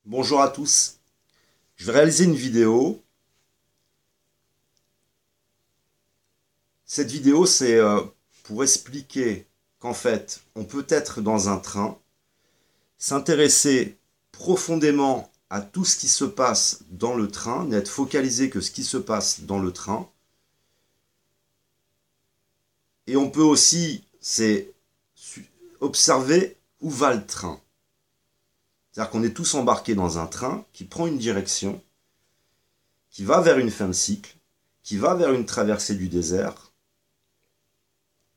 Bonjour à tous. Je vais réaliser une vidéo. Cette vidéo, c'est pour expliquer qu'en fait, on peut être dans un train, s'intéresser profondément à tout ce qui se passe dans le train, n'être focalisé que ce qui se passe dans le train. Et on peut aussi, observer où va le train. C'est-à-dire qu'on est tous embarqués dans un train qui prend une direction, qui va vers une fin de cycle, qui va vers une traversée du désert,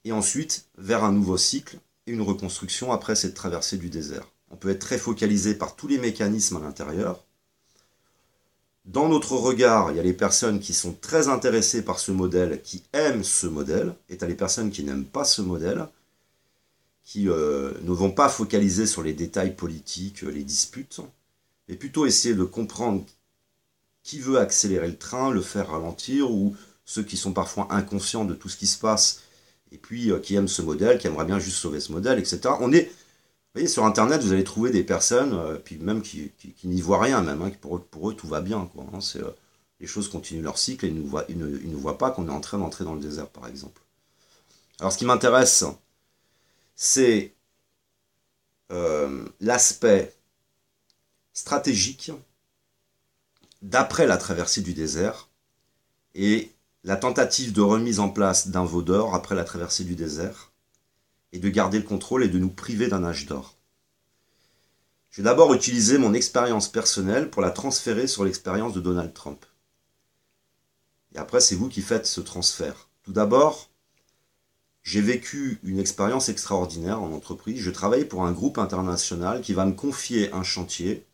et ensuite vers un nouveau cycle et une reconstruction après cette traversée du désert. On peut être très focalisé par tous les mécanismes à l'intérieur. Dans notre regard, il y a les personnes qui sont très intéressées par ce modèle, qui aiment ce modèle, et tu as les personnes qui n'aiment pas ce modèle, qui ne vont pas focaliser sur les détails politiques, les disputes, mais plutôt essayer de comprendre qui veut accélérer le train, le faire ralentir, ou ceux qui sont parfois inconscients de tout ce qui se passe, et puis qui aiment ce modèle, qui aimeraient bien juste sauver ce modèle, etc. Vous voyez, sur Internet, vous allez trouver des personnes, puis même qui n'y voient rien, même, hein, pour eux, tout va bien, quoi, hein, les choses continuent leur cycle, et ils ne voient pas qu'on est en train d'entrer dans le désert, par exemple. Alors, ce qui m'intéresse, c'est l'aspect stratégique d'après la traversée du désert et la tentative de remise en place d'un veau d'or après la traversée du désert et de garder le contrôle et de nous priver d'un âge d'or. Je vais d'abord utiliser mon expérience personnelle pour la transférer sur l'expérience de Donald Trump. Et après, c'est vous qui faites ce transfert. Tout d'abord, j'ai vécu une expérience extraordinaire en entreprise. Je travaille pour un groupe international qui va me confier un chantier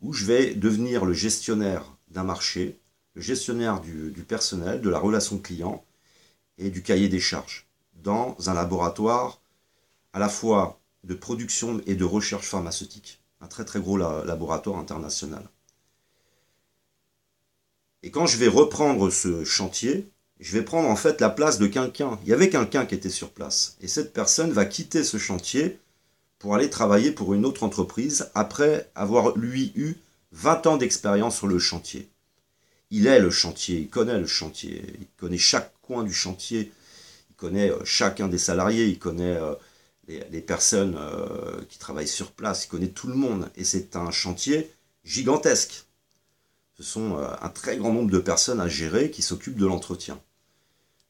où je vais devenir le gestionnaire d'un marché, le gestionnaire du personnel, de la relation client et du cahier des charges, dans un laboratoire à la fois de production et de recherche pharmaceutique, un très très gros laboratoire international. Et quand je vais reprendre ce chantier, je vais prendre en fait la place de quelqu'un. Il y avait quelqu'un qui était sur place. Et cette personne va quitter ce chantier pour aller travailler pour une autre entreprise après avoir, lui, eu 20 ans d'expérience sur le chantier. Il est le chantier, il connaît le chantier, il connaît chaque coin du chantier, il connaît chacun des salariés, il connaît les personnes qui travaillent sur place, il connaît tout le monde. Et c'est un chantier gigantesque. Ce sont un très grand nombre de personnes à gérer qui s'occupent de l'entretien.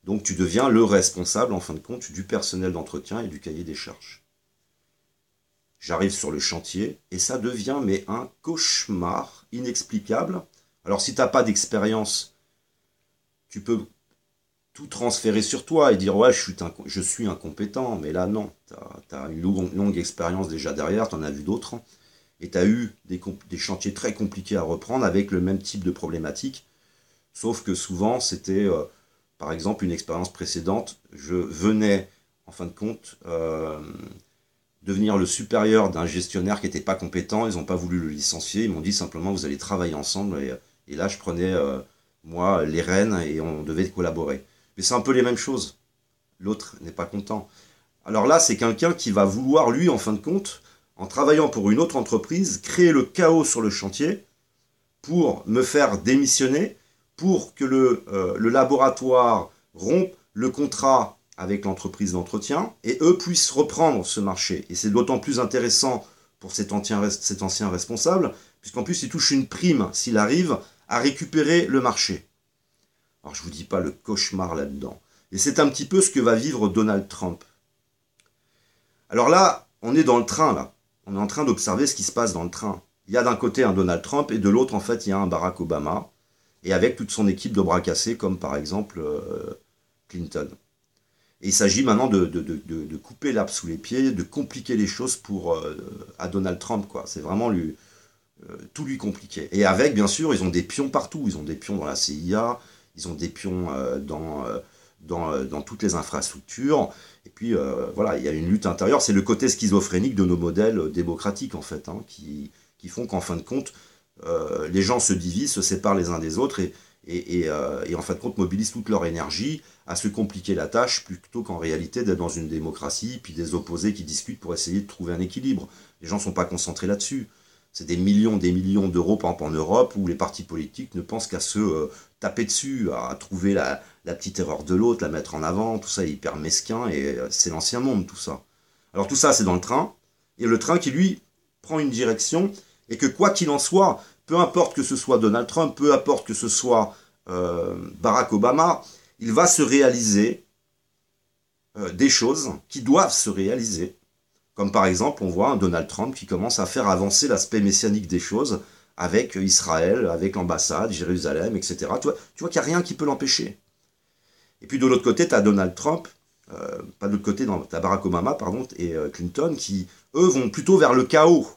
Donc tu deviens le responsable, en fin de compte, du personnel d'entretien et du cahier des charges. J'arrive sur le chantier et ça devient mais un cauchemar inexplicable. Alors si tu n'as pas d'expérience, tu peux tout transférer sur toi et dire ouais je suis incompétent, mais là non, tu as une longue expérience déjà derrière, tu en as vu d'autres, et tu as eu des chantiers très compliqués à reprendre avec le même type de problématique, sauf que souvent c'était par exemple une expérience précédente, je venais en fin de compte devenir le supérieur d'un gestionnaire qui n'était pas compétent, ils n'ont pas voulu le licencier, ils m'ont dit simplement vous allez travailler ensemble, et là je prenais moi les rênes et on devait collaborer. Mais c'est un peu les mêmes choses, l'autre n'est pas content. Alors là c'est quelqu'un qui va vouloir lui en fin de compte, en travaillant pour une autre entreprise, créer le chaos sur le chantier pour me faire démissionner, pour que le laboratoire rompe le contrat avec l'entreprise d'entretien, et eux puissent reprendre ce marché. Et c'est d'autant plus intéressant pour cet ancien responsable, puisqu'en plus il touche une prime s'il arrive à récupérer le marché. Alors je ne vous dis pas le cauchemar là-dedans. Et c'est un petit peu ce que va vivre Donald Trump. Alors là, on est dans le train, là. On est en train d'observer ce qui se passe dans le train. Il y a d'un côté un Donald Trump, et de l'autre, en fait, il y a un Barack Obama, et avec toute son équipe de bras cassés, comme par exemple Clinton. Et il s'agit maintenant de couper l'herbe sous les pieds, de compliquer les choses à Donald Trump, quoi. C'est vraiment tout lui compliquer. Et avec, bien sûr, ils ont des pions partout. Ils ont des pions dans la CIA, ils ont des pions dans toutes les infrastructures. Et puis, voilà, il y a une lutte intérieure. C'est le côté schizophrénique de nos modèles démocratiques, en fait, hein, qui font qu'en fin de compte, les gens se divisent, se séparent les uns des autres et en fin de compte mobilisent toute leur énergie à se compliquer la tâche plutôt qu'en réalité d'être dans une démocratie, puis des opposés qui discutent pour essayer de trouver un équilibre. Les gens ne sont pas concentrés là-dessus. C'est des millions d'euros, par exemple en Europe, où les partis politiques ne pensent qu'à se taper dessus, à trouver la petite erreur de l'autre, la mettre en avant, tout ça est hyper mesquin, et c'est l'ancien monde, tout ça. Alors tout ça, c'est dans le train, et le train qui, lui, prend une direction, et que quoi qu'il en soit, peu importe que ce soit Donald Trump, peu importe que ce soit Barack Obama, il va se réaliser des choses qui doivent se réaliser. Comme par exemple, on voit un Donald Trump qui commence à faire avancer l'aspect messianique des choses avec Israël, avec l'ambassade, Jérusalem, etc. Tu vois qu'il n'y a rien qui peut l'empêcher. Et puis de l'autre côté, tu as Donald Trump, pas de l'autre côté, tu as Barack Obama, pardon, et Clinton, qui, eux, vont plutôt vers le chaos.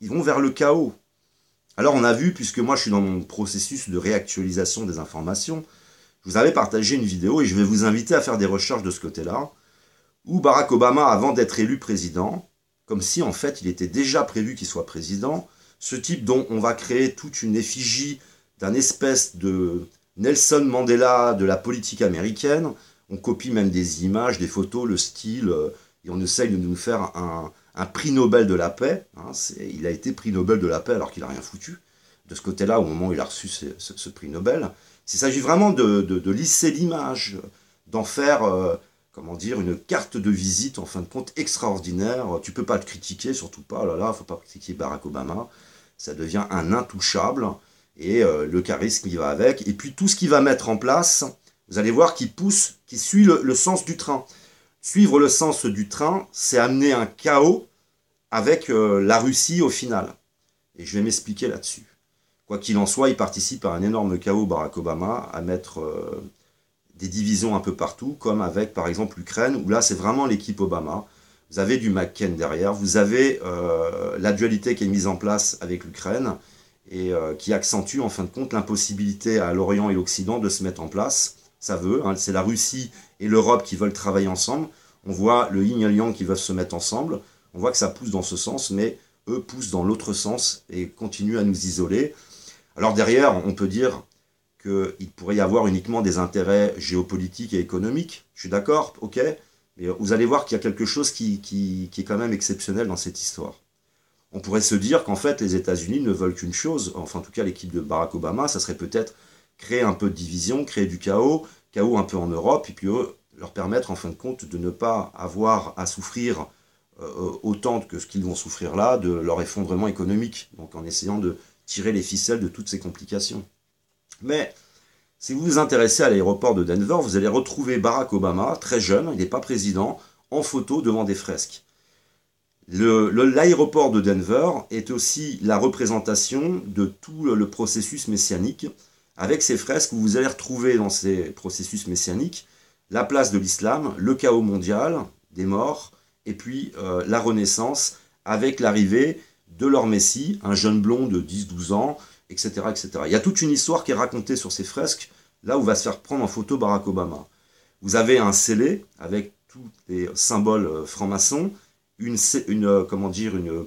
Ils vont vers le chaos. Alors on a vu, puisque moi je suis dans mon processus de réactualisation des informations, je vous avais partagé une vidéo et je vais vous inviter à faire des recherches de ce côté-là, où Barack Obama, avant d'être élu président, comme si en fait il était déjà prévu qu'il soit président, ce type dont on va créer toute une effigie d'un espèce de Nelson Mandela de la politique américaine, on copie même des images, des photos, le style, et on essaye de nous faire un prix Nobel de la paix. Hein, il a été prix Nobel de la paix alors qu'il n'a rien foutu. De ce côté-là, au moment où il a reçu ce prix Nobel, il s'agit vraiment de lisser l'image, d'en faire comment dire, une carte de visite, en fin de compte, extraordinaire. Tu peux pas le critiquer, surtout pas, oh là là, faut pas critiquer Barack Obama. Ça devient un intouchable, et le charisme qui va avec. Et puis tout ce qu'il va mettre en place, vous allez voir qu'il pousse, qu'il suit le sens du train. Suivre le sens du train, c'est amener un chaos avec la Russie au final. Et je vais m'expliquer là-dessus. Quoi qu'il en soit, il participe à un énorme chaos, Barack Obama, à mettre des divisions un peu partout, comme avec par exemple l'Ukraine, où là c'est vraiment l'équipe Obama. Vous avez du McCain derrière, vous avez la dualité qui est mise en place avec l'Ukraine, et qui accentue en fin de compte l'impossibilité à l'Orient et l'Occident de se mettre en place. Ça veut, hein, c'est la Russie et l'Europe qui veulent travailler ensemble. On voit le yin et le yang qui veulent se mettre ensemble. On voit que ça pousse dans ce sens, mais eux poussent dans l'autre sens et continuent à nous isoler. Alors derrière, on peut dire qu'il pourrait y avoir uniquement des intérêts géopolitiques et économiques. Je suis d'accord, ok, mais vous allez voir qu'il y a quelque chose qui est quand même exceptionnel dans cette histoire. On pourrait se dire qu'en fait, les États-Unis ne veulent qu'une chose, enfin en tout cas l'équipe de Barack Obama, ça serait peut-être créer un peu de division, créer du chaos un peu en Europe, et puis eux, leur permettre en fin de compte de ne pas avoir à souffrir autant que ce qu'ils vont souffrir là, de leur effondrement économique, donc en essayant de tirer les ficelles de toutes ces complications. Mais si vous vous intéressez à l'aéroport de Denver, vous allez retrouver Barack Obama, très jeune, il n'est pas président, en photo devant des fresques. L'aéroport de Denver est aussi la représentation de tout le processus messianique. Avec ces fresques, vous allez retrouver dans ces processus messianiques la place de l'islam, le chaos mondial, des morts, et puis la Renaissance, avec l'arrivée de leur Messie, un jeune blond de 10-12 ans, etc., etc. Il y a toute une histoire qui est racontée sur ces fresques, là où va se faire prendre en photo Barack Obama. Vous avez un scellé avec tous les symboles francs-maçons, une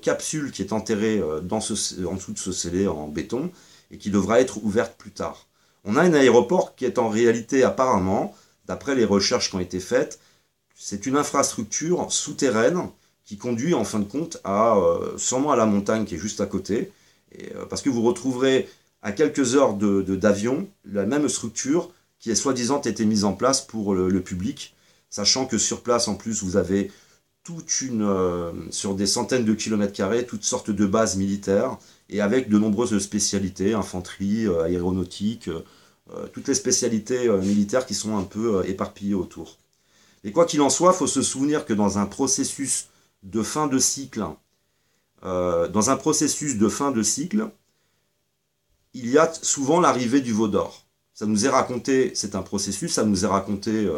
capsule qui est enterrée en dessous de ce scellé en béton, et qui devra être ouverte plus tard. On a un aéroport qui est en réalité, apparemment, d'après les recherches qui ont été faites, c'est une infrastructure souterraine qui conduit en fin de compte sûrement à la montagne qui est juste à côté, parce que vous retrouverez à quelques heures d'avion la même structure qui est soi-disant été mise en place pour le public, sachant que sur place en plus vous avez sur des centaines de kilomètres carrés, toutes sortes de bases militaires, et avec de nombreuses spécialités, infanterie, aéronautique, toutes les spécialités militaires qui sont un peu éparpillées autour. Et quoi qu'il en soit, il faut se souvenir que dans un processus de fin de cycle, il y a souvent l'arrivée du veau d'or. Ça nous est raconté, c'est un processus, ça nous est raconté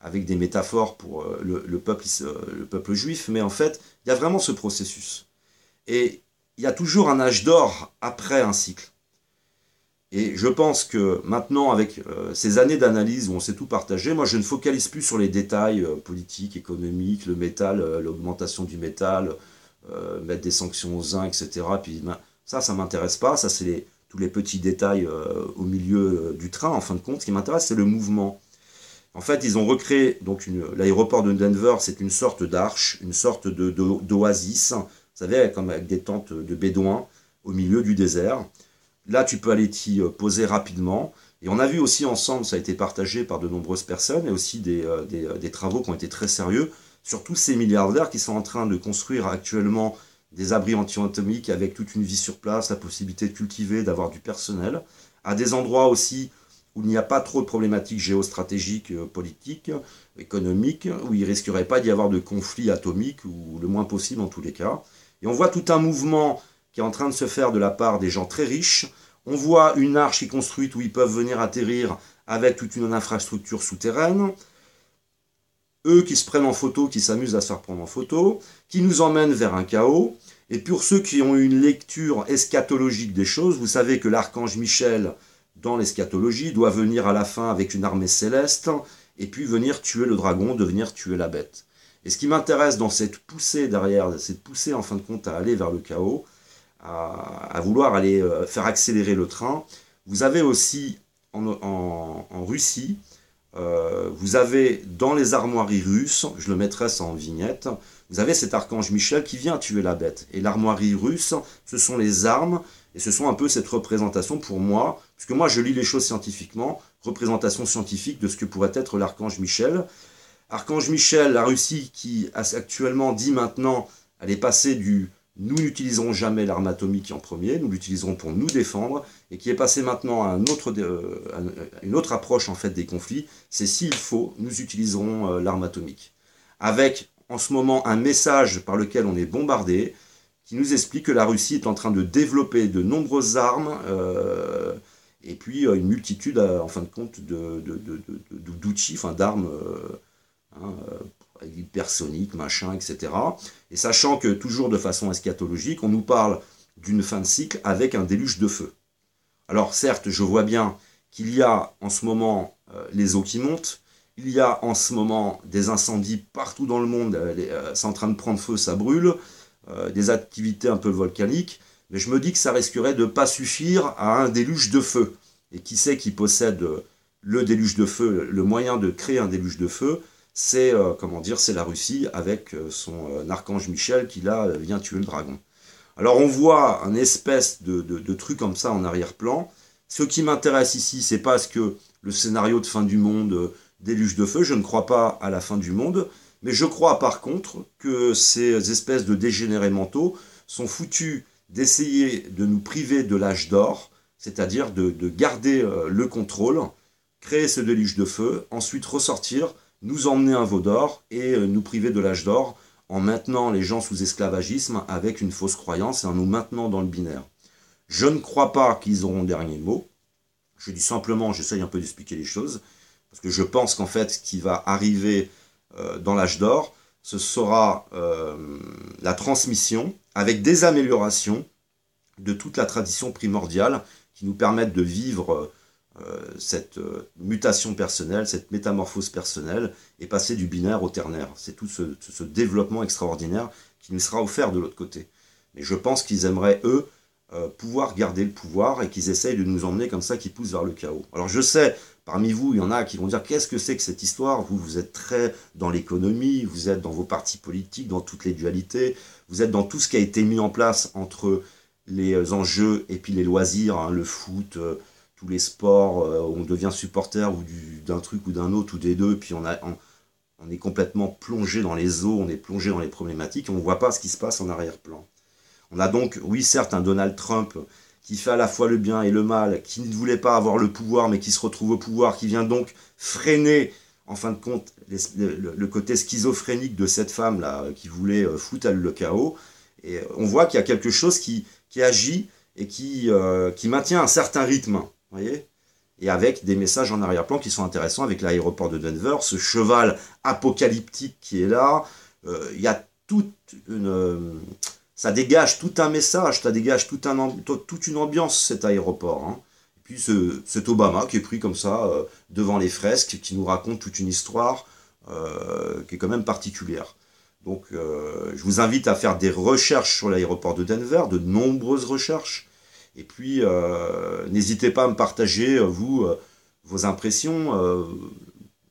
avec des métaphores pour le peuple juif, mais en fait, il y a vraiment ce processus. Et il y a toujours un âge d'or après un cycle. Et je pense que maintenant, avec ces années d'analyse où on s'est tout partagé, moi je ne focalise plus sur les détails politiques, économiques, le métal, l'augmentation du métal, mettre des sanctions aux uns, etc. Puis, ça ne m'intéresse pas, ça c'est tous les petits détails au milieu du train, en fin de compte. Ce qui m'intéresse, c'est le mouvement. En fait, ils ont recréé l'aéroport de Denver, c'est une sorte d'arche, une sorte d'oasis, vous savez, comme avec des tentes de bédouins, au milieu du désert. Là, tu peux aller t'y poser rapidement. Et on a vu aussi ensemble, ça a été partagé par de nombreuses personnes, et aussi des travaux qui ont été très sérieux, sur tous ces milliardaires qui sont en train de construire actuellement des abris anti-atomiques avec toute une vie sur place, la possibilité de cultiver, d'avoir du personnel, à des endroits aussi où il n'y a pas trop de problématiques géostratégiques, politiques, économiques, où il ne risquerait pas d'y avoir de conflits atomiques, ou le moins possible en tous les cas. Et on voit tout un mouvement qui est en train de se faire de la part des gens très riches. On voit une arche qui est construite où ils peuvent venir atterrir avec toute une infrastructure souterraine. Eux qui se prennent en photo, qui s'amusent à se faire prendre en photo, qui nous emmènent vers un chaos. Et pour ceux qui ont une lecture eschatologique des choses, vous savez que l'archange Michel, dans l'eschatologie, doit venir à la fin avec une armée céleste, et puis venir tuer le dragon, devenir tuer la bête. Et ce qui m'intéresse dans cette poussée derrière, cette poussée en fin de compte à aller vers le chaos, à vouloir aller faire accélérer le train, vous avez aussi en Russie, vous avez dans les armoiries russes, je le mettrai ça en vignette, vous avez cet archange Michel qui vient tuer la bête. Et l'armoirie russe, ce sont les armes, et ce sont un peu cette représentation pour moi, puisque moi je lis les choses scientifiquement, représentation scientifique de ce que pourrait être l'archange Michel. Archange Michel, la Russie qui actuellement dit maintenant, elle est passée du « nous n'utiliserons jamais l'arme atomique en premier, nous l'utiliserons pour nous défendre », et qui est passée maintenant à une autre approche en fait des conflits, c'est s'il faut, nous utiliserons l'arme atomique. Avec en ce moment un message par lequel on est bombardé, qui nous explique que la Russie est en train de développer de nombreuses armes, et puis une multitude, en fin de compte, d'outils, enfin d'armes, hypersoniques, machin, etc. Et sachant que, toujours de façon eschatologique, on nous parle d'une fin de cycle avec un déluge de feu. Alors certes, je vois bien qu'il y a en ce moment les eaux qui montent, il y a en ce moment des incendies partout dans le monde, c'est en train de prendre feu, ça brûle, des activités un peu volcaniques, mais je me dis que ça risquerait de ne pas suffire à un déluge de feu. Et qui c'est qui possède le déluge de feu, le moyen de créer un déluge de feu, c'est c'est la Russie avec son archange Michel qui là vient tuer le dragon. Alors on voit un espèce de truc comme ça en arrière-plan. Ce qui m'intéresse ici, c'est pas ce que le scénario de fin du monde, déluge de feu, je ne crois pas à la fin du monde, mais je crois par contre que ces espèces de dégénérés mentaux sont foutus d'essayer de nous priver de l'âge d'or, c'est-à-dire de garder le contrôle, créer ce déluge de feu, ensuite ressortir, nous emmener un veau d'or et nous priver de l'âge d'or en maintenant les gens sous esclavagisme avec une fausse croyance et en nous maintenant dans le binaire. Je ne crois pas qu'ils auront le dernier mot. Je dis simplement, j'essaye un peu d'expliquer les choses, parce que je pense qu'en fait, ce qui va arriver dans l'âge d'or, ce sera la transmission avec des améliorations de toute la tradition primordiale qui nous permettent de vivre cette mutation personnelle, cette métamorphose personnelle, et passer du binaire au ternaire. C'est tout ce développement extraordinaire qui nous sera offert de l'autre côté. Mais je pense qu'ils aimeraient, eux, pouvoir garder le pouvoir et qu'ils essayent de nous emmener comme ça, qui poussent vers le chaos. Alors je sais, parmi vous, il y en a qui vont dire qu'est-ce que c'est que cette histoire? Vous êtes très dans l'économie, vous êtes dans vos partis politiques, dans toutes les dualités, vous êtes dans tout ce qui a été mis en place entre les enjeux et puis les loisirs, hein, le foot, tous les sports, où on devient supporter ou d'un truc ou d'un autre ou des deux, puis on est complètement plongé dans les eaux, on est plongé dans les problématiques, et on ne voit pas ce qui se passe en arrière-plan. On a donc, oui certes, un Donald Trump qui fait à la fois le bien et le mal, qui ne voulait pas avoir le pouvoir, mais qui se retrouve au pouvoir, qui vient donc freiner, en fin de compte, le côté schizophrénique de cette femme-là, qui voulait foutre le chaos. Et on voit qu'il y a quelque chose qui agit et qui maintient un certain rythme, voyez, et avec des messages en arrière-plan qui sont intéressants, avec l'aéroport de Denver, ce cheval apocalyptique qui est là. Il y a toute une... ça dégage tout un message, ça dégage toute une ambiance, cet aéroport. Hein. Et puis cet Obama qui est pris comme ça, devant les fresques, qui nous raconte toute une histoire qui est quand même particulière. Donc je vous invite à faire des recherches sur l'aéroport de Denver, de nombreuses recherches. Et puis n'hésitez pas à me partager, vous, vos impressions,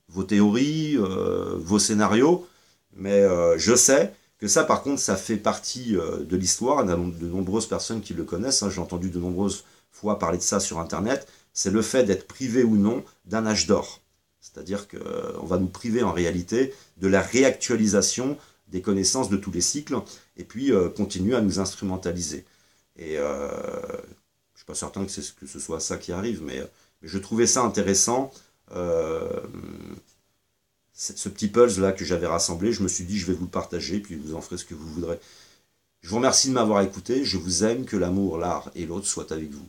vos théories, vos scénarios. Mais je sais Que ça, par contre, ça fait partie de l'histoire. Il y a de nombreuses personnes qui le connaissent. Hein. J'ai entendu de nombreuses fois parler de ça sur Internet. C'est le fait d'être privé ou non d'un âge d'or. C'est-à-dire qu'on va nous priver en réalité de la réactualisation des connaissances de tous les cycles et puis continuer à nous instrumentaliser. Et je ne suis pas certain que ce soit ça qui arrive, mais je trouvais ça intéressant. Ce petit pulse là que j'avais rassemblé, je me suis dit je vais vous le partager, puis vous en ferez ce que vous voudrez. Je vous remercie de m'avoir écouté, je vous aime, que l'amour, l'art et l'autre soient avec vous.